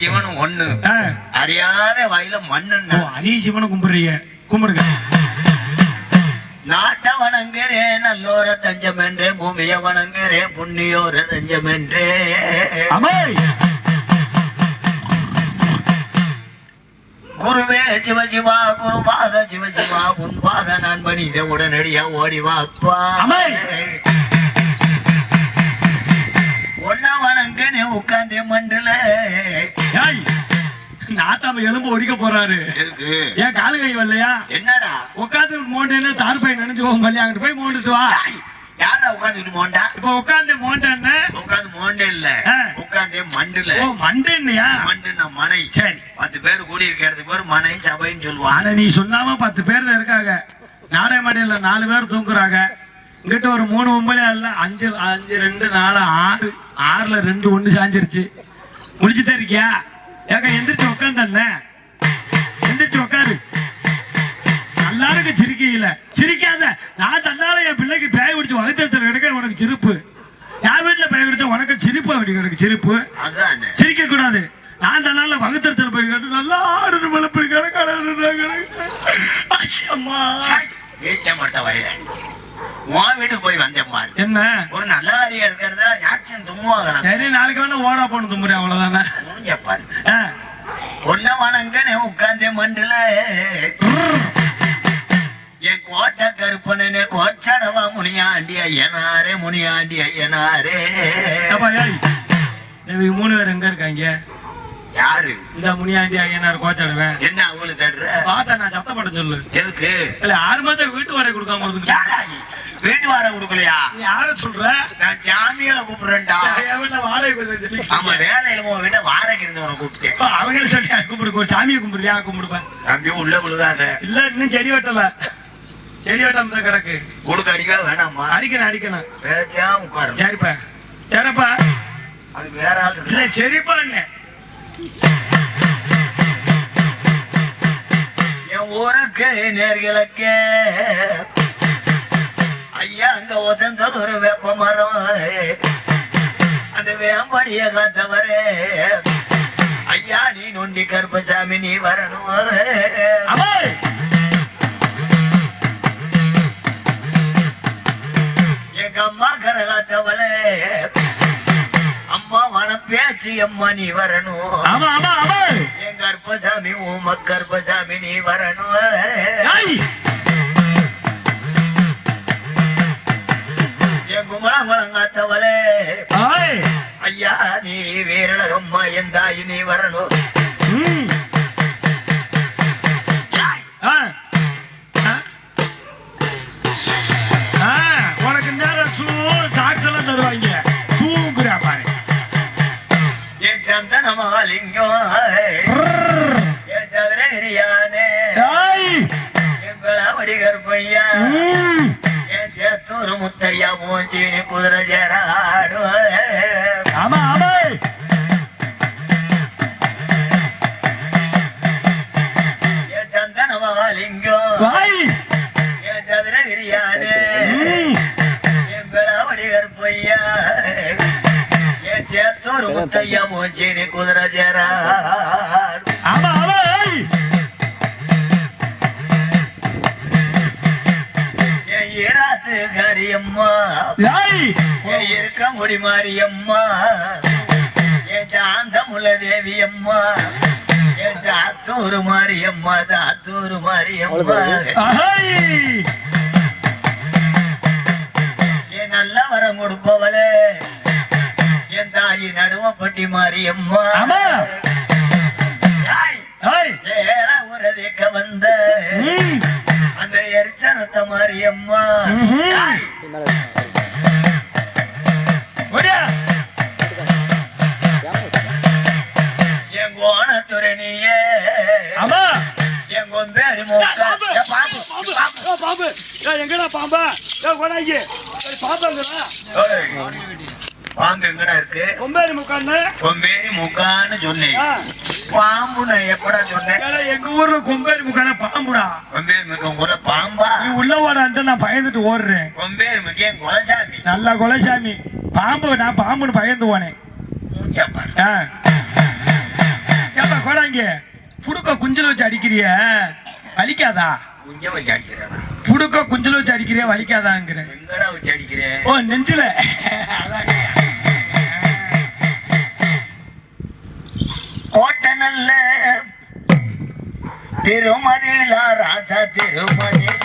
சிவனும் ஒண்ணு அறியாத வாயில மண்ணு அரிய சிவனை கும்பிடுறீங்க, கும்பிடுங்க. நாட்ட வணங்குறேன் நல்லோர தஞ்சம் என்றே, பூமிய வணங்குறேன் புண்ணியோர தஞ்சம் என்றே. குருவே சிவசிவா குருபாத சிவசிவா உன் பாத நான் பணித உடனடியா ஓடிவாப்பா. ஒன்ன வணங்குனே உட்கார்ந்தே மண்டல நாட்டாம எலும்பு ஒடிக்க போறாரு. ஏன் காலு கை வரலையா? என்னடா உட்காந்து மோண்டேன்னு தார் பை நினைச்சு போகும் பள்ளி, அங்கிட்டு போய் மோண்டுட்டு வா. யாரா உட்காந்துட்டு மோண்டா? இப்ப உட்காந்து மோண்டேன்னு உட்காந்து மோண்டே இல்ல, உட்காந்தே மண்டுல. ஓ மண்டேன்னையா? மண்டுனா மனை. சரி, 10 பேர் கூடி இருக்கிறதுக்கு பேர் மனை சபைன்னு சொல்லுவாங்க. ஆனா நீ சொல்லாம 10 பேர் தான் இருக்காங்க. நாடக மாடையில 4 பேர் தூங்குறாங்க. இங்கிட்ட ஒரு 3 ஒம்பளே இல்ல, 5 2 4 6 6ல 2 1 சாஞ்சிருச்சு. முடிச்சுட்டே இருக்கியா? ஏக்கா எந்திரிச்சு உட்காந்து, எந்திரிச்சு உட்காரு. எல்லாருக்கும் சிரிக்கல, சிரிக்காத. நான் தன்னால என் பிள்ளைக்கு பேய் பிடிச்சு வகுத்தல் கிடைக்க உனக்கு சிரிப்பு. என் வீட்டுல பேய் பிடிச்ச உனக்கு சிரிப்பு, அப்படி எனக்கு சிரிப்பு. சிரிக்க கூடாது. நான் தன்னால வகுத்தல் போய் கேட்டு நல்லா ஆடு மலப்படி கிடக்க வீட்டுக்கு போய் வந்தேன் பாரு. என்ன ஒரு நல்ல காரியம் இருக்கிறதுல ஞாட்சியம் தும்முவாங்க. சரி, நாளைக்கு வேணா ஓடா போன தும்புறேன், அவ்வளவுதானே. பாரு ஒன்ன வணங்கனே உட்கார்ந்தே மண்டல என் கோட்டை கருப்பனே கோச்சடவா முனியாண்டி ஐயனாரே முனியாண்டி ஐயனாரே. 3 பேர் எங்க இருக்காங்க? யாரு? இந்த முனியாண்டி ஐயனார் கோச்சடவன். என்ன அவங்களுக்கு தடுற? பார்த்தா நான் சத்தப்பட சொல்லு. எதுக்கு? இல்ல 6 மாசம் வீட்டு வாடகை கொடுக்காம வீட்டு வாடகை கொடுக்கலையா? யார சொல்ற? நான் ஜாமியில கூப்பிடுறேன்டா. ஆமா, வேலையில உன் வீட்டை வாடகை இருந்தவனை கூப்பிட்டேன். அவங்கள சொல்லி கூப்பிடு, சாமியை கும்பிடுறியா? கும்பிடுப்பேன். தம்பி உள்ள விழுதாத. இல்ல இன்னும் செடி வெட்டல, செடி வெட்டம் தான் கிடக்கு. கொடுக்க அடிக்க வேணாமா? அடிக்கணும். உட்காரு. சரிப்பா சரிப்பா. அது வேற ஆள் இல்ல சரிப்பா. என்ன என் ஊருக்கு நேர்களுக்கு ஐயா அங்க ஒசந்தது ஒரு வேப்ப மரம், அந்த வேம்படிய காத்தவரே ஐயா நீ நொண்டி கருப்பசாமி நீ வரணும். எங்க அம்மா கரகாத்தவளே அம்மா வன பேச்சு அம்மா நீ வரணும். என் கருப்பசாமி உம கருப்பசாமி நீ வரணும். என் குமரங்குளங்காத்தவளே ஐயா நீ வீரழகம்மா என் தாய் நீ வரணும். உனக்கு நேரம் சாக்ஸ் எல்லாம் தருவாங்க. தூங்குறா பாரு. என் சந்தனமாலிங்கம் என் சதுரகிரியானே என் பிளாவடி கருப்பையா என் சேத்தூர் முத்தையா மூஞ்சினி குதிரை சேராடு. என் சந்தனமாலிங்கம் என் சதுரகிரியானே என் பிளாவடி கருப்பையா என் சேத்தூர் முத்தையா மூஞ்சினி குதிரை சேராடு. ஈராத்து கரியம்மா என் இருக்க முடி மாரியம்மா என் சாந்தமுல தேவி அம்மா என் சாத்தூர் மாரியம்மா சாத்தூர் மாரியம்மா என் நல்ல வரம் கொடுப்பவளே என் தாயி நடுவப்பட்டி மாரியம்மா ஏழ உரதிக்க வந்த அந்த எரிச்சனத்த மாரியம்மா என் கோணத்துரணியே என் கொம்பேரி எங்கடா பாம்பா? பாம்பு எங்கடா இருக்கு? கொம்பேரி முக்கான்னு சொன்னேன். பாம்புனா எப்படா சொன்னேன்? எங்க ஊர்ல கொம்பேரி முக்கான பாம்புடா. கொம்பேரி முக்கம் கூட பாம்பா? நீ உள்ள ஓடான்ட்டு நான் பயந்துட்டு ஓடுறேன். கொம்பேரி முக்கியம் கொலசாமி. நல்லா கொலசாமி. பாம்பு நான் பாம்புன்னு பயந்து போனேன். வாங்க. புடுக்க குஞ்சல வச்சு அடிக்கிறிய வலிக்காதா? குஞ்ச வச்சு அடிக்கிறேன். புடுக்க குஞ்சல வச்சு அடிக்கிறிய வலிக்காதாங்கிற? எங்கடா வச்சு அடிக்கிறேன்? ஓ நெஞ்சில. கோட்டை நல்ல திருமதியில ராஜா திருமதியில